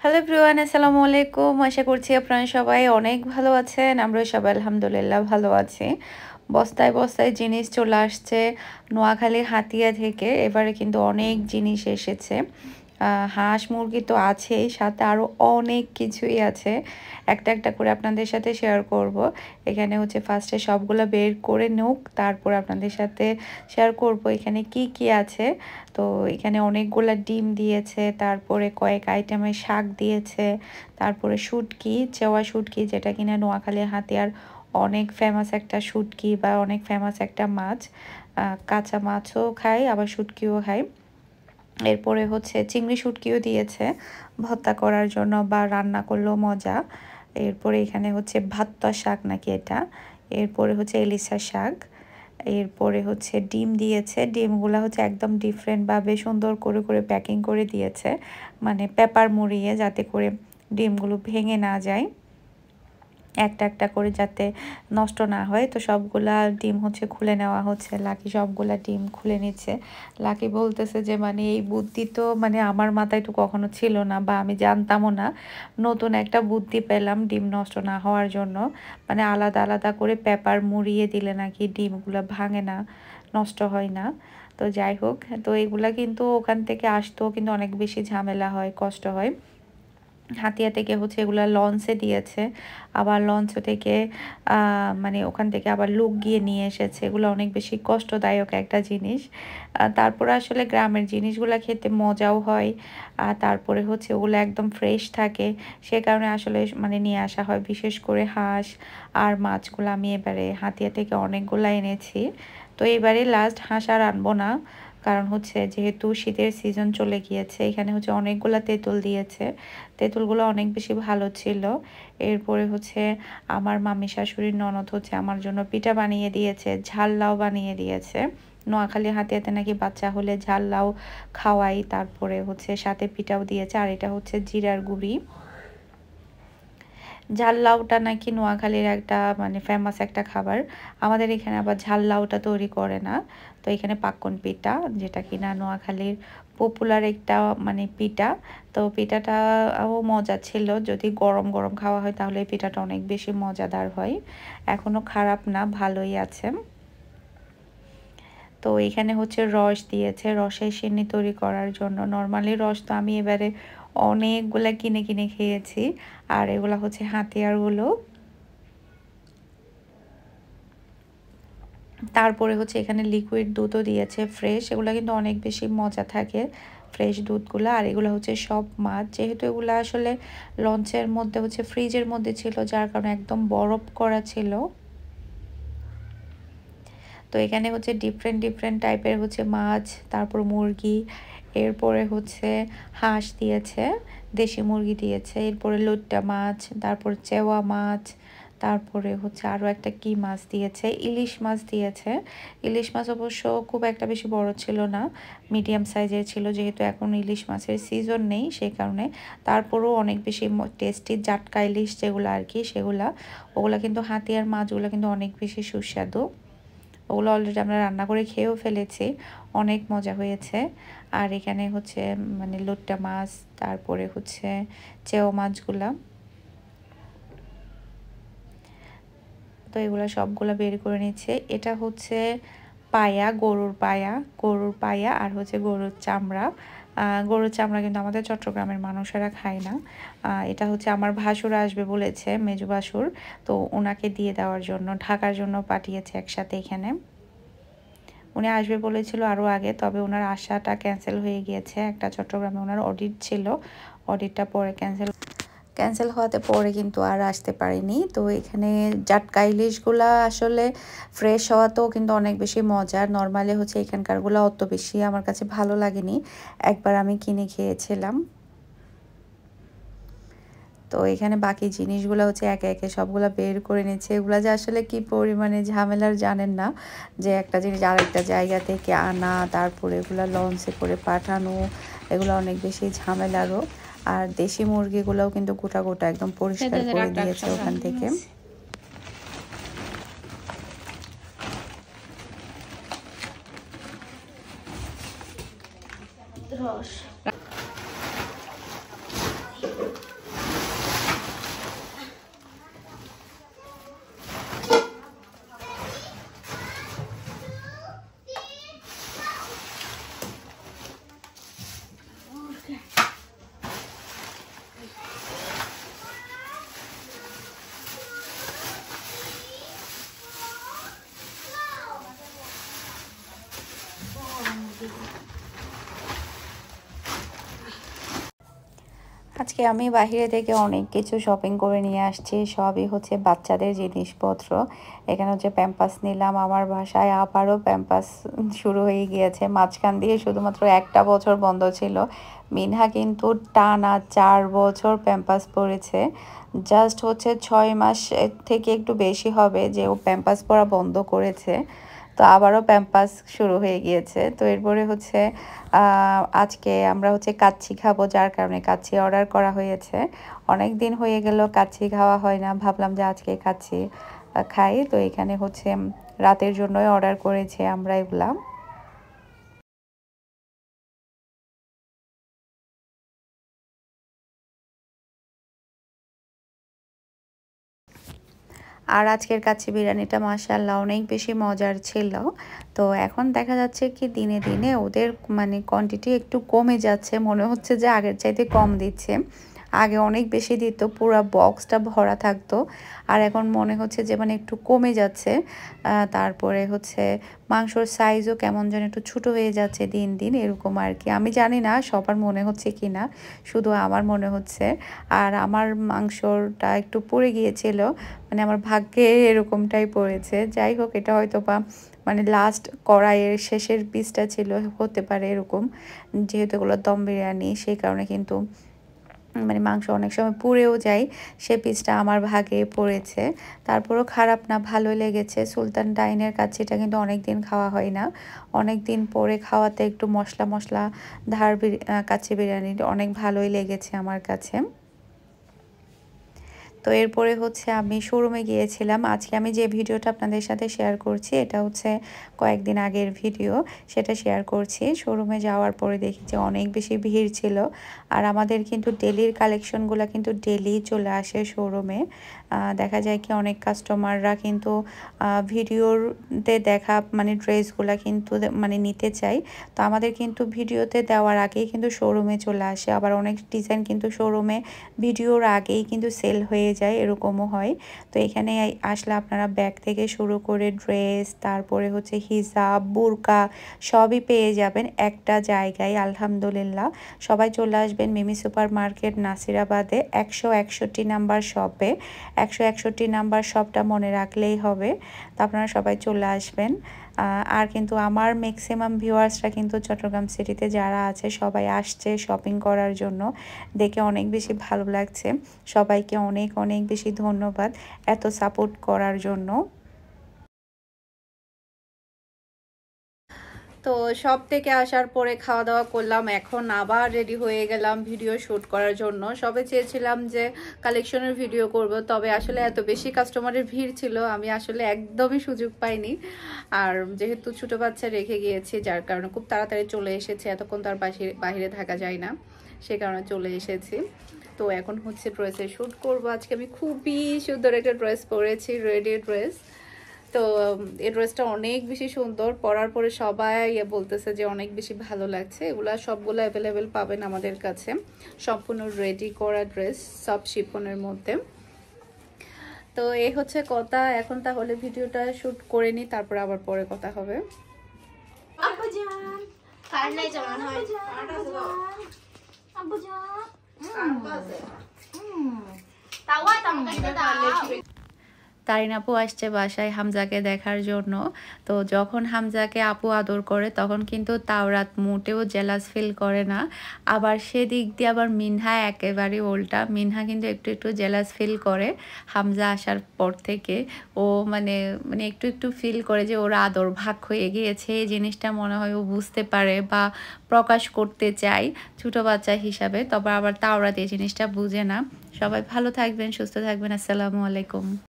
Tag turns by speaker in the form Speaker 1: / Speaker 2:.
Speaker 1: Hello everyone, আসসালামু আলাইকুম। আশা করছি আপনারা সবাই অনেক ভালো আছেন। আমরা সবাই আলহামদুলিল্লাহ ভালো আছি। বস্তায় বস্তায় জিনিস চলে আসছে নোয়াখালী হাতিয়া থেকে। এবারে কিন্তু অনেক জিনিস এসেছে। হাঁস মুরগি তো আছেই, সাথে আরও অনেক কিছুই আছে। একটা একটা করে আপনাদের সাথে শেয়ার করব। এখানে হচ্ছে ফার্স্টে সবগুলো বের করে নোক, তারপর আপনাদের সাথে শেয়ার করব এখানে কি কি আছে। তো এখানে অনেকগুলা ডিম দিয়েছে, তারপরে কয়েক আইটেমের শাক দিয়েছে, তারপরে শুটকি, চেওয়া শুটকি, যেটা কিনা নোয়াখালী হাতিয়ার অনেক ফেমাস একটা শুটকি বা অনেক ফেমাস একটা মাছ। কাঁচা মাছও খাই, আবার শুটকিও খাই। এরপরে হচ্ছে চিংড়ি শুটকিও দিয়েছে ভর্তা করার জন্য বা রান্না করলেও মজা। এরপরে এখানে হচ্ছে ভাত্তা শাক নাকি এটা। এরপরে হচ্ছে এলিসা শাক। এরপরে হচ্ছে ডিম দিয়েছে। ডিমগুলো হচ্ছে একদম ডিফারেন্টভাবে সুন্দর করে করে প্যাকিং করে দিয়েছে, মানে পেপার মুড়িয়ে, যাতে করে ডিমগুলো ভেঙে না যায়, একটা একটা করে যাতে নষ্ট না হয়। তো সবগুলা ডিম হচ্ছে খুলে নেওয়া হচ্ছে। লাকি সবগুলা ডিম খুলে নিচ্ছে। লাকি বলতেছে যে মানে এই বুদ্ধি তো মানে আমার মাথায় তো কখনো ছিল না, বা আমি জানতামও না। নতুন একটা বুদ্ধি পেলাম ডিম নষ্ট না হওয়ার জন্য। মানে আলাদা আলাদা করে পেপার মুড়িয়ে দিলে নাকি ডিমগুলো ভাঙে না, নষ্ট হয় না। তো যাই হোক, তো এগুলা কিন্তু ওখান থেকে আসতেও কিন্তু অনেক বেশি ঝামেলা হয়, কষ্ট হয়। হাতিয়া থেকে হচ্ছে এগুলা লঞ্চে দিয়েছে, আবার লঞ্চ থেকে মানে ওখান থেকে আবার লোক গিয়ে নিয়ে এসেছে। এগুলো অনেক বেশি কষ্টদায়ক একটা জিনিস। তারপরে আসলে গ্রামের জিনিসগুলো খেতে মজাও হয়, আর তারপরে হচ্ছে ওগুলো একদম ফ্রেশ থাকে, সে কারণে আসলে মানে নিয়ে আসা হয়। বিশেষ করে হাঁস আর মাছগুলো আমি এবারে হাতিয়া থেকে অনেকগুলো এনেছি। তো এবারে লাস্ট হাঁস আর আনবো না, কারণ হচ্ছে যেহেতু শীতের সিজন চলে গিয়েছে। এখানে হচ্ছে অনেকগুলা তেঁতুল দিয়েছে, তেঁতুলগুলো অনেক বেশি ভালো ছিল। এরপরে হচ্ছে আমার মামি শাশুড়ির ননদ হচ্ছে আমার জন্য পিঠা বানিয়ে দিয়েছে, ঝাল লাউ বানিয়ে দিয়েছে। নোয়াখালী হাতিয়াতে নাকি বাচ্চা হলে ঝাল লাউ খাওয়াই, তারপরে হচ্ছে সাথে পিঠাও দিয়েছে। আর এটা হচ্ছে জিরার গুঁড়ি। ঝাল লাউটা নাকি নোয়াখালীর একটা মানে ফেমাস একটা খাবার। আমাদের এখানে আবার ঝাল লাউটা তৈরি করে না। তো এখানে পাক্কন পিঠা, যেটা কিনা নোয়াখালীর পপুলার একটা মানে পিঠা। তো পিঠাটাও মজা ছিল। যদি গরম গরম খাওয়া হয় তাহলে এই পিঠাটা অনেক বেশি মজাদার হয়। এখনও খারাপ না, ভালোই আছে। তো এখানে হচ্ছে রস দিয়েছে, রসের সিন্নি তৈরি করার জন্য। নর্মালি রস তো আমি এবারে অনেকগুলা কিনে কিনে খেয়েছি, আর এগুলা হচ্ছে হাতিয়ারগুলো। তারপরে হচ্ছে এখানে লিকুইড দুধও দিয়েছে ফ্রেশ, এগুলো কিন্তু অনেক বেশি মজা থাকে ফ্রেশ দুধগুলো। আর এগুলো হচ্ছে সব মাছ, যেহেতু এগুলো আসলে লঞ্চের মধ্যে হচ্ছে ফ্রিজের মধ্যে ছিল, যার কারণে একদম বরফ করা ছিল। তো এখানে হচ্ছে ডিফারেন্ট ডিফারেন্ট টাইপের হচ্ছে মাছ, তারপর মুরগি, এরপরে হচ্ছে হাঁস দিয়েছে, দেশি মুরগি দিয়েছে, এরপরে লইট্টা মাছ, তারপর চেওয়া মাছ, তারপরে হচ্ছে আরও একটা কি মাছ দিয়েছে, ইলিশ মাছ দিয়েছে। ইলিশ মাছ অবশ্য খুব একটা বেশি বড় ছিল না, মিডিয়াম সাইজের ছিল, যেহেতু এখন ইলিশ মাছের সিজন নেই সেই কারণে। তারপরও অনেক বেশি টেস্টি জাটকা ইলিশ যেগুলো আর কি, সেগুলা, ওগুলা কিন্তু হাতিয়ার মাছগুলো কিন্তু অনেক বেশি সুস্বাদু। ওগুলো অলরেডি আমরা রান্না করে খেয়েও ফেলেছি, অনেক মজা হয়েছে। আর এখানে হচ্ছে মানে লইট্টা মাছ, তারপরে হচ্ছে চেও মাছগুলা। তো এগুলো সবগুলো বের করে নিচ্ছে। এটা হচ্ছে পায়া, গরুর পায়া আর হচ্ছে গরুর চামড়া। গরুর চামড়া কিন্তু আমাদের চট্টগ্রামের মানুষেরা খায় না। এটা হচ্ছে আমার ভাসুর আসবে বলেছে, মেজু ভাসুর, তো ওনাকে দিয়ে দেওয়ার জন্য, ঢাকার জন্য পাঠিয়েছে একসাথে এখানে। উনি আসবে বলেছিল আরও আগে, তবে ওনার আসাটা ক্যান্সেল হয়ে গিয়েছে। একটা চট্টগ্রামে ওনার অডিট ছিল, অডিটটা পরে ক্যান্সেল হওয়াতে পরে কিন্তু আর আসতে পারিনি। তো এখানে জাটকা ইলিশগুলা আসলে ফ্রেশ হওয়াতেও কিন্তু অনেক বেশি মজার। নর্মালি হচ্ছে এখানকারগুলো অত বেশি আমার কাছে ভালো লাগেনি, একবার আমি কিনে খেয়েছিলাম। তো এখানে বাকি জিনিসগুলো হচ্ছে একে একে সবগুলো বের করে নিচ্ছে। এগুলো যে আসলে কি পরিমাণে ঝামেলার জানেন না, যে একটা জিনিস আরেকটা জায়গা থেকে আনা, তারপরে এগুলো লঞ্চে করে পাঠানো, এগুলো অনেক বেশি ঝামেলারও। আর দেশি মুরগিগুলোও কিন্তু গোটা গোটা একদম পরিষ্কার করে দিয়েছে ওখান থেকে। রস আজকে আমি বাহিরে থেকে অনেক কিছু শপিং করে নিয়ে আসছি, সবই হচ্ছে বাচ্চাদের জিনিসপত্র। এখানে হচ্ছে প্যাম্পাস নিলাম, আমার বাসায় আবারও প্যাম্পাস শুরু হয়ে গিয়েছে। মাঝখান দিয়ে শুধুমাত্র একটা বছর বন্ধ ছিল, মিনহা কিন্তু টানা 4 বছর প্যাম্পাস পরেছে। জাস্ট হচ্ছে 6 মাস থেকে একটু বেশি হবে যে ও প্যাম্পাস পরা বন্ধ করেছে। তো আবারও প্যাম্পাস শুরু হয়ে গিয়েছে। তো এরপরে হচ্ছে আজকে আমরা হচ্ছে কাচ্চি খাবো, যার কারণে কাচ্চি অর্ডার করা হয়েছে। অনেক দিন হয়ে গেল কাচ্চি খাওয়া হয় না, ভাবলাম যে আজকে কাচ্চি খাই। তো এখানে হচ্ছে রাতের জন্যই অর্ডার করেছি আমরা এগুলা। আর আজকের কাচ্চি বিরিয়ানিটা মাশাআল্লাহ অনেক বেশি মজার ছিল। তো এখন দেখা যাচ্ছে কি দিনে দিনে ওদের মানে কোয়ান্টিটি একটু কমে যাচ্ছে, মনে হচ্ছে যে আগের চাইতে কম দিচ্ছে। আগে অনেক বেশি দিত, পুরো বক্সটা ভরা থাকতো, আর এখন মনে হচ্ছে যে মানে একটু কমে যাচ্ছে। তারপরে হচ্ছে মাংসর সাইজও কেমন যেন একটু ছোটো হয়ে যাচ্ছে দিন দিন, এরকম আর কি। আমি জানি না সবার মনে হচ্ছে কি না, শুধু আমার মনে হচ্ছে। আর আমার মাংসটা একটু পুড়ে গিয়েছিল, মানে আমার ভাগ্যে এরকমটাই পড়েছে। যাই হোক, এটা হয়তো বা মানে লাস্ট কড়াইয়ের শেষের পিসটা ছিল, হতে পারে এরকম। যেহেতু এগুলো দম বিরিয়ানি, সেই কারণে কিন্তু মানে মাংস অনেক সময় পুড়েও যায়, সে পিসটা আমার ভাগে পড়েছে। তারপরও খারাপ না, ভালো লেগেছে। সুলতান ডাইনের কাচ্চিটা কিন্তু অনেক দিন খাওয়া হয় না, অনেক দিন পরে খাওয়াতে একটু মশলা মশলা ধার কাচ্চি বিরিয়ানি অনেক ভালোই লেগেছে আমার কাছে। তো এরপরে হচ্ছে আমি শোরুমে গিয়েছিলাম। আজকে আমি যে ভিডিওটা আপনাদের সাথে শেয়ার করছি, এটা হচ্ছে কয়েকদিন আগের ভিডিও, সেটা শেয়ার করছি। শোরুমে যাওয়ার পরে দেখি যে অনেক বেশি ভিড় ছিল। আর আমাদের কিন্তু ডেলির কালেকশনগুলো কিন্তু ডেলি চলে আসে শোরুমে। দেখা যায় কি অনেক কাস্টমাররা কিন্তু ভিডিওতে দেখা মানে ড্রেসগুলো কিন্তু মানে নিতে চাই। তো আমাদের কিন্তু ভিডিওতে দেওয়ার আগেই কিন্তু শোরুমে চলে আসে। আবার অনেক ডিজাইন কিন্তু শোরুমে ভিডিওর আগেই কিন্তু সেল হয়ে যায়, এরকমও হয়। তো এখানে আসলে আপনারা ব্যাগ থেকে শুরু করে ড্রেস, তারপরে হচ্ছে হিজাব, বুরকা সবই পেয়ে যাবেন একটা জায়গায়। আলহামদুলিল্লাহ, সবাই চলে আসবেন মিমি সুপার মার্কেট নাসিরাবাদে 161 নাম্বার শপে। 161 নাম্বার শপটা মনে রাখলেই হবে। তো আপনারা সবাই চলে আসবেন। আর কিন্তু আমার ম্যাক্সিমাম ভিউয়ার্সরা কিন্তু চট্টগ্রাম সিটিতে যারা আছে সবাই আসছে শপিং করার জন্য, দেখে অনেক বেশি ভালো লাগছে। সবাইকে অনেক অনেক বেশি ধন্যবাদ এত সাপোর্ট করার জন্য। তো সব থেকে আসার পরে খাওয়া দাওয়া করলাম, এখন আবার রেডি হয়ে গেলাম ভিডিও শ্যুট করার জন্য। সবে চেয়েছিলাম যে কালেকশনের ভিডিও করব, তবে আসলে এত বেশি কাস্টমারের ভিড় ছিল, আমি আসলে একদমই সুযোগ পাইনি। আর যেহেতু ছোটো বাচ্চা রেখে গিয়েছি, যার কারণে খুব তাড়াতাড়ি চলে এসেছি, এতক্ষণ তার বাহিরে থাকা যায় না, সে কারণে চলে এসেছি। তো এখন হচ্ছে ড্রেসের শ্যুট করব। আজকে আমি খুবই সুন্দর একটা ড্রেস পরেছি, রেডি ড্রেস। তো এই ড্রেসটা অনেক বেশি সুন্দর, পরার পরে সবাই বলতেছে যে অনেক বেশি ভালো লাগছে। এগুলা সবগুলো অ্যাভেলেবেল পাবেন আমাদের কাছে, সম্পূর্ণ রেডি করা ড্রেস, সব শিফনের মধ্যে। তো এই হচ্ছে কথা। এখন তাহলে ভিডিওটা শুট করে নিই, তারপর আবার পরে কথা হবে। তারিন আপু আসছে বাসায় হামজাকে দেখার জন্য। তো যখন হামজাকে আপু আদর করে তখন কিন্তু তাওরাত মোটেও জেলাস ফিল করে না। আবার সেদিক দিয়ে আবার মিনহা একেবারে উল্টা, মিনহা কিন্তু একটু একটু জেলাস ফিল করে হামজা আসার পর থেকে। ও মানে মানে একটু একটু ফিল করে যে ওর আদর ভাগ হয়ে গিয়েছে, এই জিনিসটা মনে হয় ও বুঝতে পারে বা প্রকাশ করতে চায় ছোটো বাচ্চা হিসাবে। তবে আবার তাওরাত এই জিনিসটা বুঝে না। সবাই ভালো থাকবেন, সুস্থ থাকবেন। আসসালামু আলাইকুম।